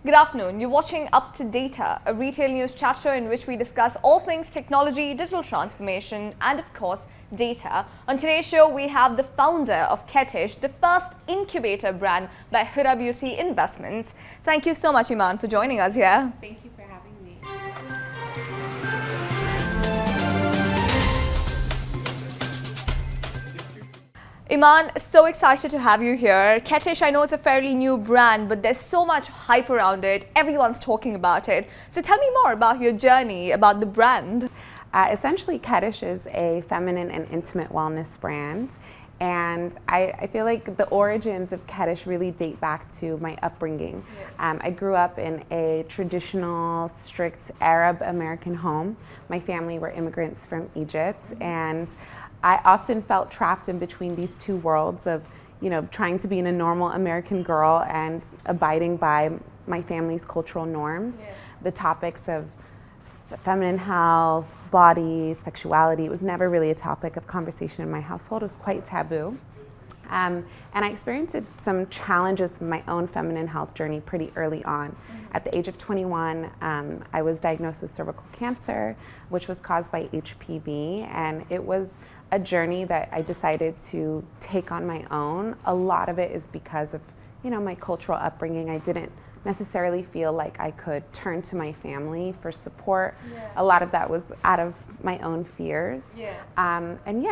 Good afternoon. You're watching Up to Data, a retail news chapter in which we discuss all things technology, digital transformation, and of course, data. On today's show, we have the founder of Ketish, the first incubator brand by Huda Beauty Investments. Thank you so much, Emaan, for joining us here. Thank you for having me. Emaan, so excited to have you here. Ketish, I know it's a fairly new brand, but there's so much hype around it. Everyone's talking about it. So tell me more about your journey, about the brand. Essentially, Kettish is a feminine and intimate wellness brand. And I feel like the origins of Kettish really date back to my upbringing. I grew up in a traditional, strict Arab American home. My family were immigrants from Egypt, and I often felt trapped in between these two worlds of, trying to be a normal American girl and abiding by my family's cultural norms. The topics of feminine health, body, sexuality, it was never really a topic of conversation in my household. It was quite taboo. And I experienced some challenges in my own feminine health journey pretty early on. At the age of 21, I was diagnosed with cervical cancer, which was caused by HPV, and it was a journey that I decided to take on my own. A lot of it is because of, my cultural upbringing. I didn't necessarily feel like I could turn to my family for support. A lot of that was out of my own fears.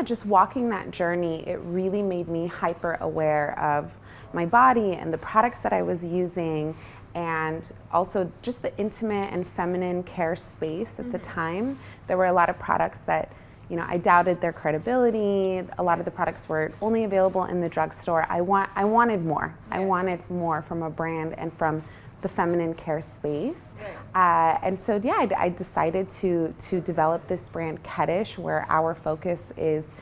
Just walking that journey, it really made me hyper aware of my body and the products that I was using, and also just the intimate and feminine care space at the time. There were a lot of products that I doubted their credibility. A lot of the products were only available in the drugstore. I wanted more. I wanted more from a brand and from the feminine care space. I decided to develop this brand Ketish, where our focus is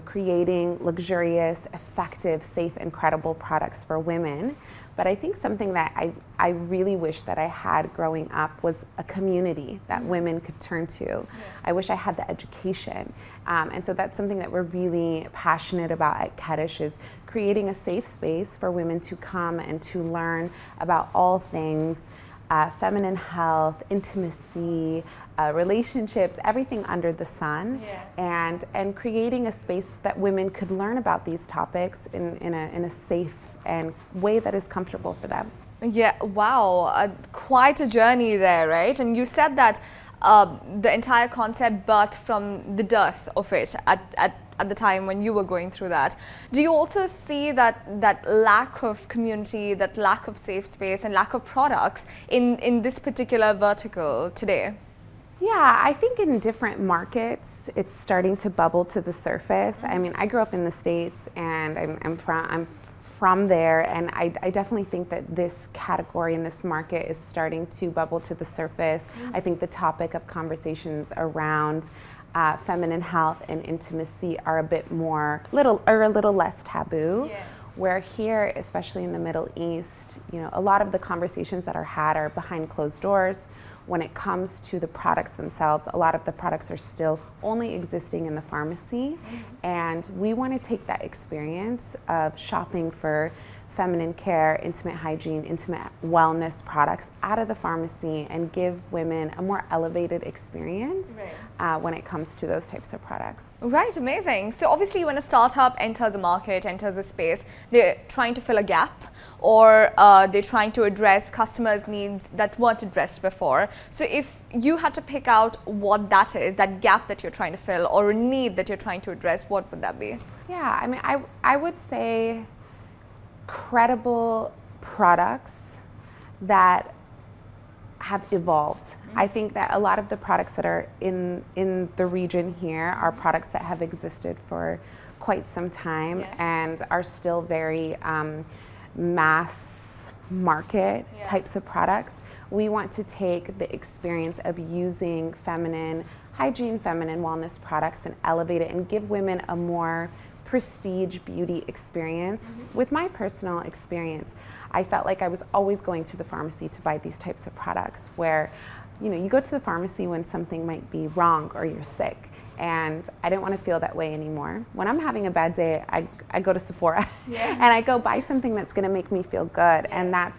creating luxurious, effective, safe, and credible products for women. But I think something that I really wish that I had growing up was a community that women could turn to. I wish I had the education. And so that's something that we're really passionate about at Ketish, is creating a safe space for women to come and to learn about all things feminine health, intimacy, relationships, everything under the sun, and creating a space that women could learn about these topics in a safe and way that is comfortable for them. Yeah, wow, quite a journey there, right? And you said that the entire concept birthed from the dearth of it at the time when you were going through that. Do you also see that lack of community, that lack of safe space, and lack of products in this particular vertical today? Yeah, I think in different markets, it's starting to bubble to the surface. I mean, I grew up in the States, and I'm from there, and I definitely think that this category in this market is starting to bubble to the surface. I think the topic of conversations around feminine health and intimacy are a little less taboo. Where here, especially in the Middle East, a lot of the conversations that are had are behind closed doors. When it comes to the products themselves, a lot of the products are still only existing in the pharmacy. And we want to take that experience of shopping for feminine care, intimate hygiene, intimate wellness products out of the pharmacy and give women a more elevated experience when it comes to those types of products. Right, amazing. So obviously when a startup enters a market, enters a space, they're trying to fill a gap, or they're trying to address customers' needs that weren't addressed before. So if you had to pick out what that is, that gap that you're trying to fill, or a need that you're trying to address, what would that be? Yeah, I mean, I would say credible products that have evolved. I think that a lot of the products that are in the region here are products that have existed for quite some time and are still very mass market types of products. We want to take the experience of using feminine hygiene, feminine wellness products, and elevate it and give women a more prestige beauty experience. With my personal experience, I felt like I was always going to the pharmacy to buy these types of products, where you go to the pharmacy when something might be wrong or you're sick, and I didn't want to feel that way anymore. When I'm having a bad day, I go to Sephora and I go buy something that's going to make me feel good, and that's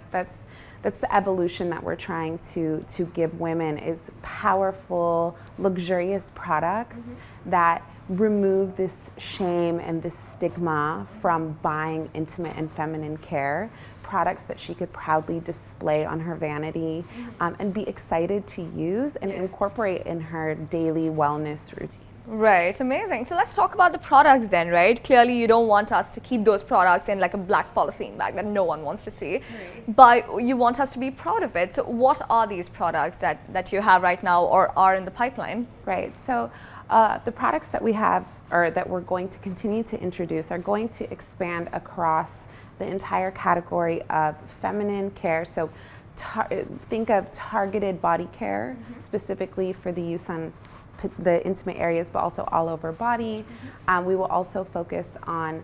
that's the evolution that we're trying to give women, is powerful, luxurious products that remove this shame and this stigma from buying intimate and feminine care, products that she could proudly display on her vanity and be excited to use and incorporate in her daily wellness routine. Right, amazing. So let's talk about the products then, right? Clearly you don't want us to keep those products in like a black polythene bag that no one wants to see, but you want us to be proud of it. So what are these products that you have right now or are in the pipeline? Right, so the products that we have, or that we're going to continue to introduce, are going to expand across the entire category of feminine care. So think of targeted body care, specifically for the use on the intimate areas, but also all over body. We will also focus on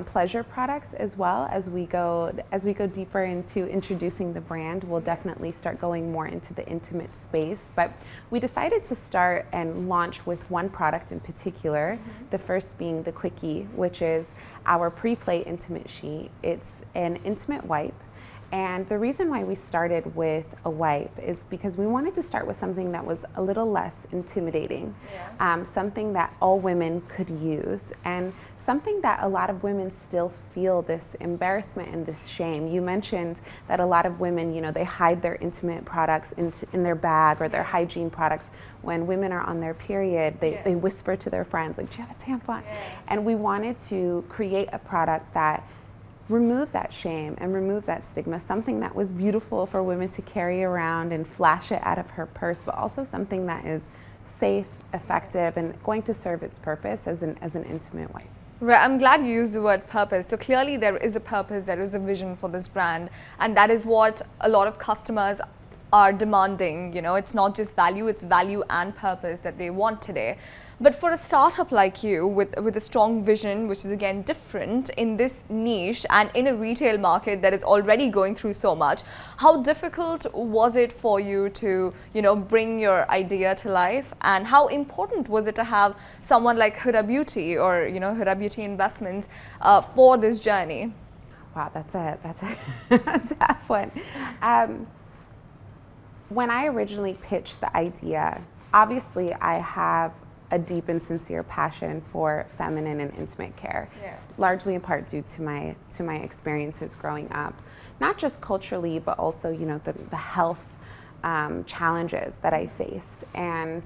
pleasure products as well. As we go deeper into introducing the brand, we'll definitely start going more into the intimate space. But we decided to start and launch with one product in particular, the first being the Quickie, which is our pre-play intimate sheet. It's an intimate wipe. And the reason why we started with a wipe is because we wanted to start with something that was a little less intimidating, something that all women could use, and something that a lot of women still feel this embarrassment and this shame. You mentioned that a lot of women, they hide their intimate products in their bag, or their hygiene products. When women are on their period, they whisper to their friends, like, do you have a tampon? And we wanted to create a product that remove that shame and remove that stigma, something that was beautiful for women to carry around and flash it out of her purse, but also something that is safe, effective, and going to serve its purpose as an intimate wipe. Right, I'm glad you used the word purpose. So clearly there is a purpose, there is a vision for this brand, and that is what a lot of customers are demanding. It's not just value, it's value and purpose that they want today. But for a startup like you with a strong vision, which is again different in this niche and in a retail market that is already going through so much, how difficult was it for you to bring your idea to life, and how important was it to have someone like Huda Beauty or Huda Beauty Investments for this journey? Wow, that's a tough one. When I originally pitched the idea, obviously I have a deep and sincere passion for feminine and intimate care, largely in part due to my experiences growing up, not just culturally, but also the health challenges that I faced. And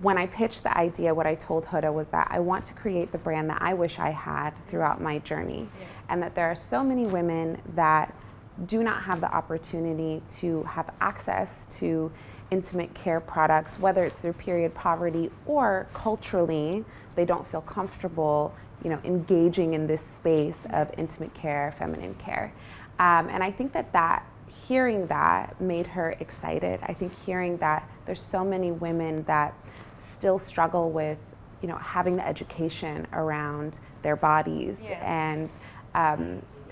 when I pitched the idea, what I told Huda was that I want to create the brand that I wish I had throughout my journey, and that there are so many women that do not have the opportunity to have access to intimate care products, whether it's through period poverty or culturally, they don't feel comfortable, engaging in this space of intimate care, feminine care. And I think that hearing that made her excited. I think hearing that there's so many women that still struggle with, having the education around their bodies and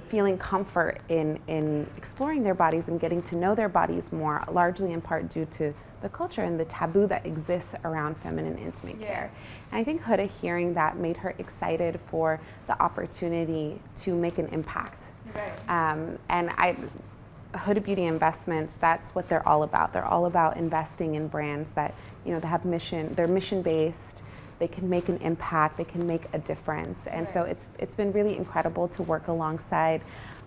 feeling comfort in exploring their bodies and getting to know their bodies more, largely in part due to the culture and the taboo that exists around feminine intimate care. And I think Huda hearing that made her excited for the opportunity to make an impact. And Huda Beauty Investments, that's what they're all about. They're all about investing in brands that, that have mission, they're mission-based, they can make an impact, they can make a difference. And so it's been really incredible to work alongside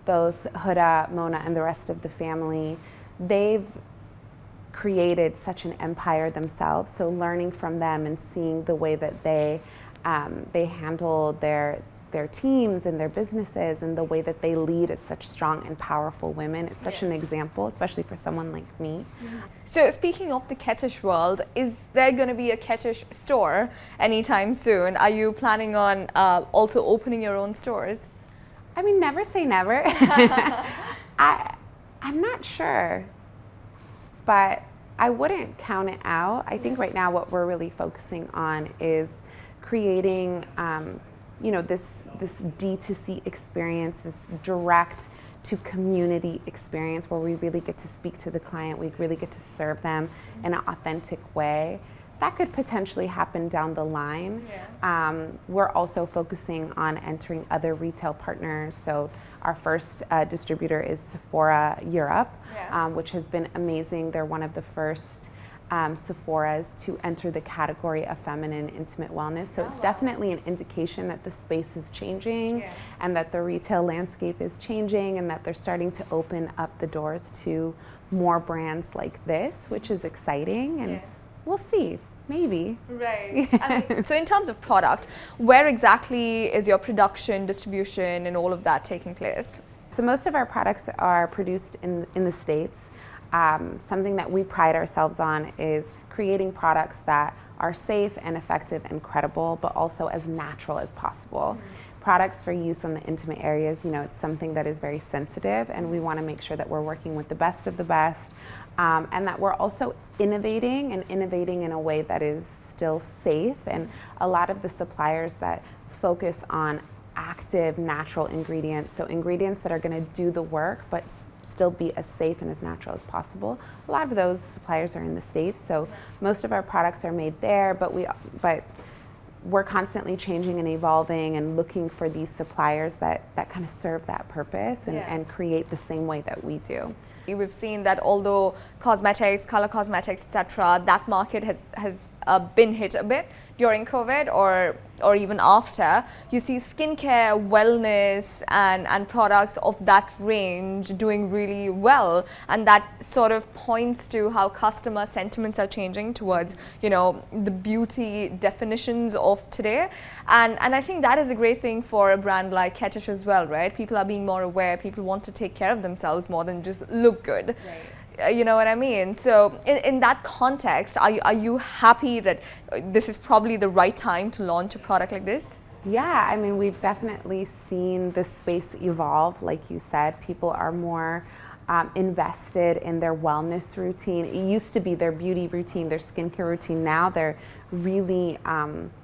both Huda, Mona, and the rest of the family. They've created such an empire themselves, so learning from them and seeing the way that they handle their teams and their businesses, and the way that they lead as such strong and powerful women. It's such an example, especially for someone like me. So speaking of the Kettish world, is there going to be a Kettish store anytime soon? Are you planning on also opening your own stores? I mean, never say never. I'm not sure, but I wouldn't count it out. I think right now what we're really focusing on is creating this D2C experience, this direct to community experience where we really get to speak to the client, we really get to serve them in an authentic way. that could potentially happen down the line. We're also focusing on entering other retail partners. So our first distributor is Sephora Europe, which has been amazing. They're one of the first Sephora's to enter the category of feminine intimate wellness. So it's definitely an indication that the space is changing and that the retail landscape is changing and that they're starting to open up the doors to more brands like this, which is exciting, and we'll see. Maybe. Right. I mean, so in terms of product, where exactly is your production, distribution, and all of that taking place? So most of our products are produced in the States. Something that we pride ourselves on is creating products that are safe and effective and credible, but also as natural as possible. Products for use on the intimate areas, you know, it's something that is very sensitive, and we want to make sure that we're working with the best of the best, and that we're also innovating in a way that is still safe. And a lot of the suppliers that focus on active natural ingredients, so ingredients that are going to do the work but still be as safe and as natural as possible, a lot of those suppliers are in the States. So most of our products are made there, but we're constantly changing and evolving and looking for these suppliers that kind of serve that purpose and create the same way that we do. We've seen that although cosmetics, color cosmetics, etc., that market has been hit a bit during COVID or even after, you see skincare, wellness, and products of that range doing really well, and that sort of points to how customer sentiments are changing towards, you know, the beauty definitions of today, and I think that is a great thing for a brand like Ketish as well, right? People are being more aware. People want to take care of themselves more than just look good. You know what I mean? So in that context, are you happy that this is probably the right time to launch a product like this? Yeah, I mean, we've definitely seen the space evolve. Like you said, people are more invested in their wellness routine. It used to be their beauty routine, their skincare routine. Now they're really,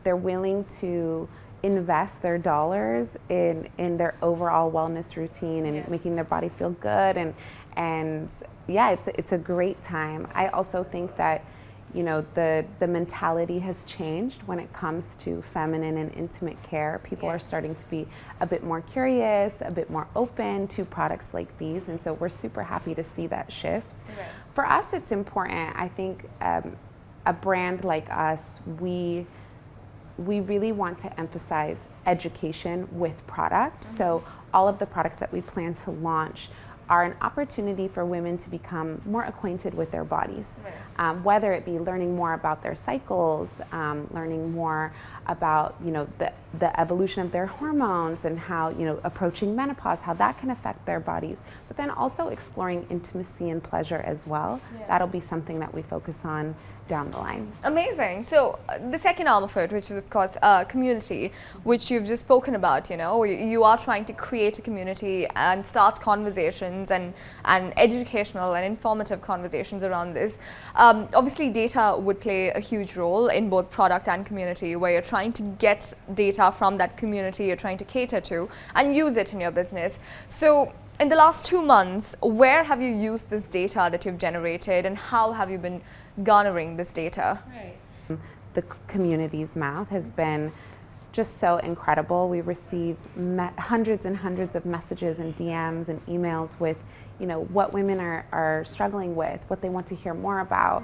they're willing to invest their dollars in their overall wellness routine and making their body feel good, and yeah, it's a great time. I also think that, you know, the mentality has changed when it comes to feminine and intimate care. People are starting to be a bit more curious, a bit more open to products like these, and so we're super happy to see that shift. For us, it's important. I think a brand like us, we really want to emphasize education with products. So all of the products that we plan to launch are an opportunity for women to become more acquainted with their bodies, whether it be learning more about their cycles, learning more about, you know, the evolution of their hormones and how, you know, approaching menopause, how that can affect their bodies, but then also exploring intimacy and pleasure as well. That'll be something that we focus on down the line. Amazing. So the second arm of it, which is of course community, which you've just spoken about, you know, you are trying to create a community and start conversations and educational and informative conversations around this. Obviously data would play a huge role in both product and community, where you're trying to get data from that community you're trying to cater to and use it in your business. So in the last 2 months, where have you used this data that you've generated, and how have you been garnering this data? The community's mouth has been just so incredible. We receive hundreds and hundreds of messages and DMs and emails with, you know, what women are struggling with, what they want to hear more about,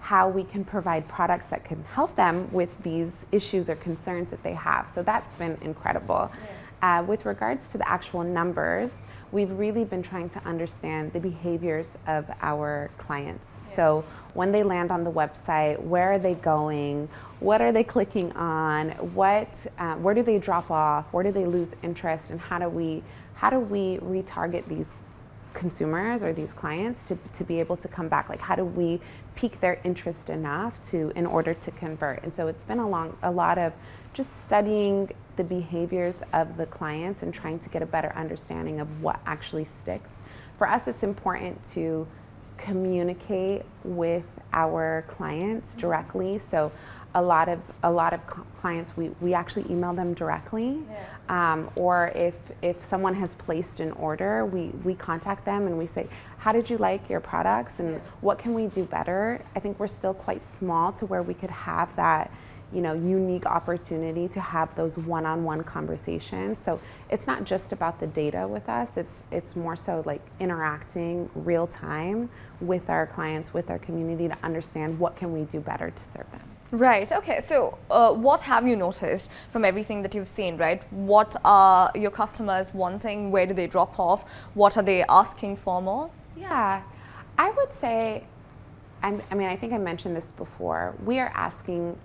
how we can provide products that can help them with these issues or concerns that they have. So that's been incredible. With regards to the actual numbers, we've really been trying to understand the behaviors of our clients. So when they land on the website, where are they going? What are they clicking on? Where do they drop off? Where do they lose interest? And how do we retarget these consumers or these clients to be able to come back? Like, how do we pique their interest enough in order to convert? And so it's been a lot of just studying the behaviors of the clients and trying to get a better understanding of what actually sticks. For us, it's important to communicate with our clients directly. So a lot of clients, we actually email them directly, or if someone has placed an order, we contact them and we say, how did you like your products and what can we do better? I think we're still quite small to where we could have that, you know, unique opportunity to have those one-on-one conversations. So it's not just about the data with us, it's more so like interacting real time with our clients, with our community to understand what can we do better to serve them. Right, okay, so what have you noticed from everything that you've seen, right? What are your customers wanting? Where do they drop off? What are they asking for more? Yeah, I would say, I mean, I think I mentioned this before, we are asking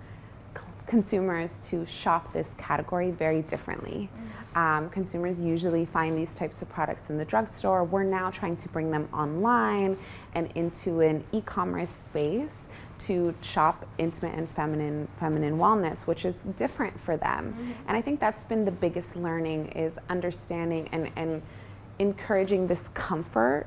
consumers to shop this category very differently. Consumers usually find these types of products in the drugstore. We're now trying to bring them online and into an e-commerce space to shop intimate and feminine wellness, which is different for them. And I think that's been the biggest learning, is understanding and encouraging this comfort.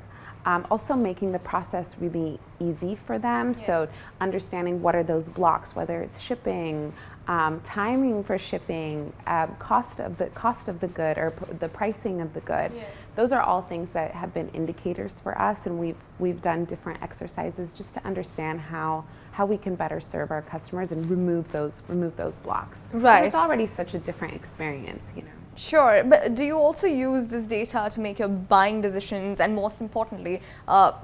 Also making the process really easy for them. So understanding what are those blocks, whether it's shipping, timing for shipping, cost of the good, or the pricing of the good. Those are all things that have been indicators for us, and we've done different exercises just to understand how we can better serve our customers and remove those blocks. Right. It's already such a different experience, you know. Sure, but do you also use this data to make your buying decisions and, most importantly,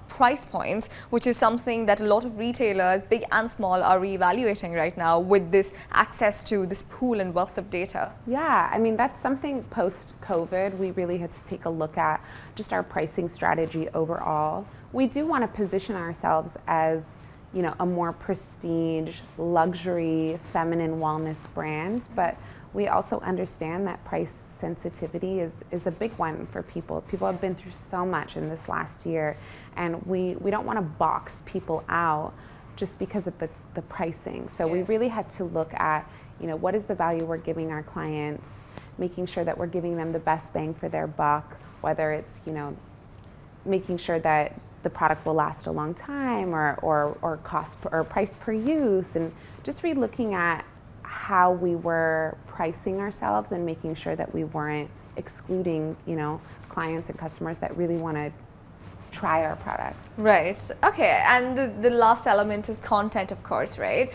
price points, which is something that a lot of retailers, big and small, are reevaluating right now with this access to this pool and wealth of data? Yeah, I mean, that's something post-COVID we really had to take a look at, just our pricing strategy overall. We do want to position ourselves as, you know, a more prestige, luxury, feminine wellness brand, but we also understand that price sensitivity is a big one for people. People have been through so much in this last year, and we don't want to box people out just because of the pricing. So we really had to look at, you know, what is the value we're giving our clients, making sure that we're giving them the best bang for their buck, whether it's, you know, making sure that the product will last a long time, or cost or price per use, and just re-looking at how we were pricing ourselves and making sure that we weren't excluding, you know, clients and customers that really want to try our products. Right. Okay. And the last element is content, of course, right?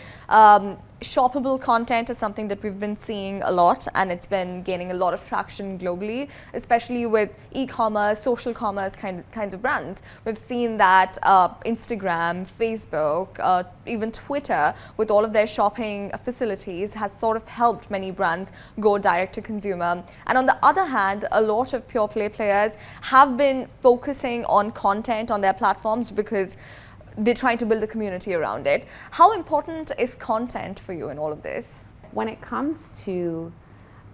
Shoppable content is something that we've been seeing a lot, and it's been gaining a lot of traction globally, especially with e-commerce, social commerce kinds of brands. We've seen that Instagram, Facebook, even Twitter, with all of their shopping facilities, has sort of helped many brands go direct to consumer. And on the other hand, a lot of pure play players have been focusing on content on their platforms because they're trying to build a community around it. How important is content for you in all of this? When it comes to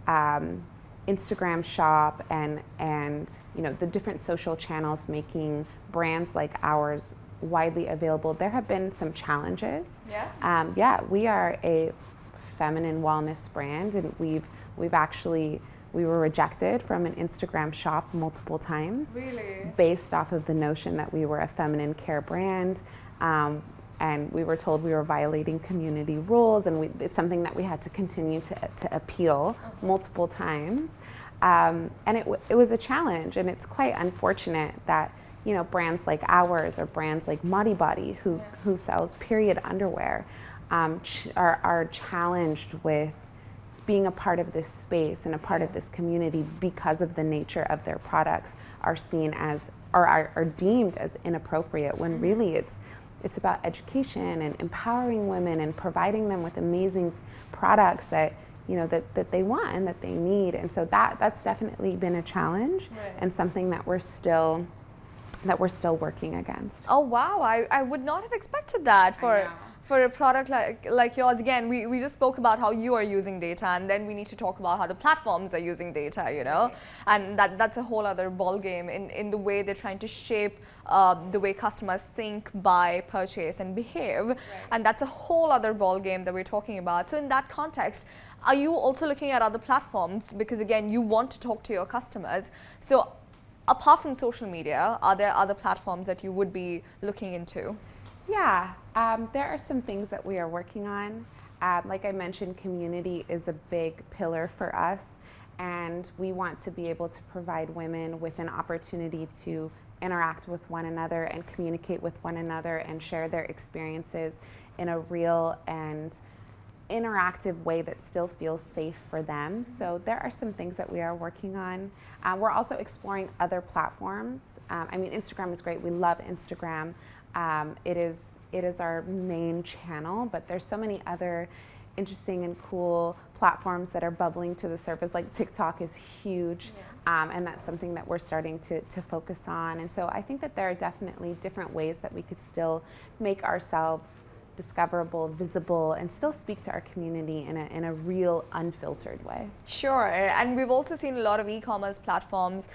Instagram Shop and you know, the different social channels making brands like ours widely available, there have been some challenges. Yeah, we are a feminine wellness brand, and we were rejected from an Instagram shop multiple times. Really? Based off of the notion that we were a feminine care brand. And we were told we were violating community rules, and it's something that we had to continue to appeal multiple times. And it was a challenge, and it's quite unfortunate that, you know, brands like ours, or brands like Muddy Body, who sells period underwear, are challenged with being a part of this space and a part of this community because of the nature of their products, are seen as, or are deemed as inappropriate, when really it's about education and empowering women and providing them with amazing products that, you know, that they want and that they need. And so that's definitely been a challenge, and something that we're still working against. Oh wow, I would not have expected that for a product like yours. Again, we just spoke about how you are using data, and then we need to talk about how the platforms are using data, you know, and that's a whole other ball game in the way they're trying to shape the way customers think, buy, purchase, and behave, and that's a whole other ball game that we're talking about. So in that context, are you also looking at other platforms, because again, you want to talk to your customers? So apart from social media, are there other platforms that you would be looking into? Yeah, there are some things that we are working on. Like I mentioned, community is a big pillar for us, and we want to be able to provide women with an opportunity to interact with one another and communicate with one another and share their experiences in a real and interactive way that still feels safe for them. So there are some things that we are working on. We're also exploring other platforms. I mean, Instagram is great. We love Instagram. It is our main channel, but there's so many other interesting and cool platforms that are bubbling to the surface. Like TikTok is huge, and that's something that we're starting to focus on. And so I think that there are definitely different ways that we could still make ourselves discoverable, visible, and still speak to our community in a real, unfiltered way. Sure, and we've also seen a lot of e-commerce platforms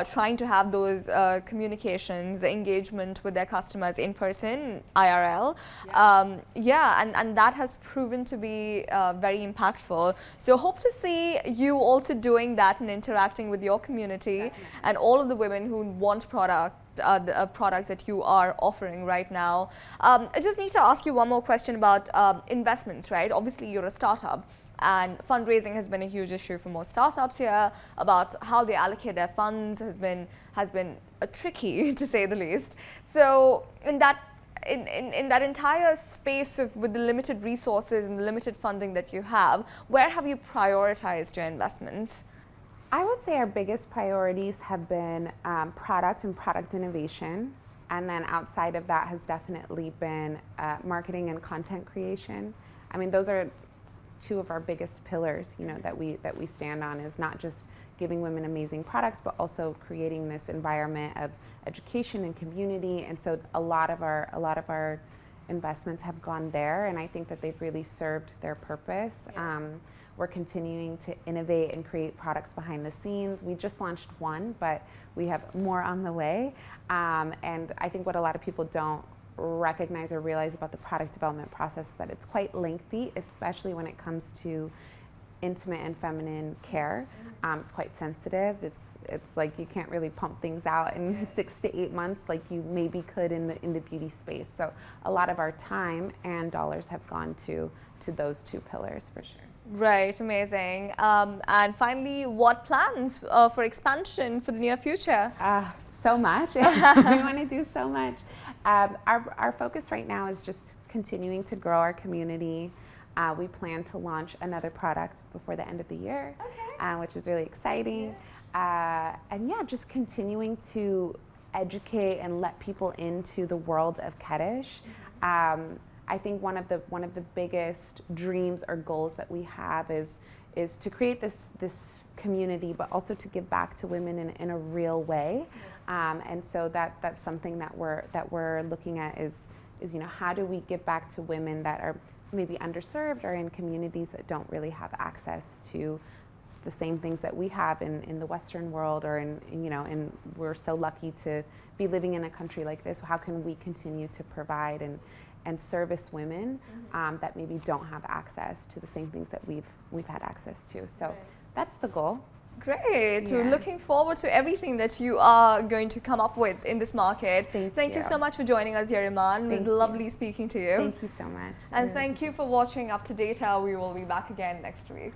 trying to have those communications, the engagement with their customers in person, IRL. And that has proven to be very impactful. So hope to see you also doing that and interacting with your community and all of the women who want the products that you are offering right now. I just need to ask you one more question about investments, right? Obviously, you're a startup, and fundraising has been a huge issue for most startups here. About how they allocate their funds has been tricky, to say the least. So in that entire space with the limited resources and the limited funding that you have, where have you prioritized your investments? I would say our biggest priorities have been product and product innovation, and then outside of that has definitely been marketing and content creation. I mean, those are two of our biggest pillars, that we stand on, is not just giving women amazing products, but also creating this environment of education and community. And so a lot of our investments have gone there, and I think that they've really served their purpose. We're continuing to innovate and create products behind the scenes. We just launched one, but we have more on the way. And I think what a lot of people don't recognize or realize about the product development process is that it's quite lengthy, especially when it comes to intimate and feminine care. It's quite sensitive. It's like you can't really pump things out in 6 to 8 months like you maybe could in the beauty space. So a lot of our time and dollars have gone to those two pillars for sure. Right, amazing. And finally, what plans for expansion for the near future? So much. We want to do so much. Our focus right now is just continuing to grow our community. We plan to launch another product before the end of the year, which is really exciting. And just continuing to educate and let people into the world of Kettish. I think one of the biggest dreams or goals that we have is to create this community, but also to give back to women in a real way. And so that's something that we're looking at is how do we give back to women that are maybe underserved or in communities that don't really have access to the same things that we have in the Western world, or and we're so lucky to be living in a country like this. How can we continue to provide and service women that maybe don't have access to the same things that we've had access to? So that's the goal. Great. We're looking forward to everything that you are going to come up with in this market. Thank you so much for joining us here, Emaan. It was lovely speaking to you. Thank you so much. And thank you for watching Up to Data. We will be back again next week.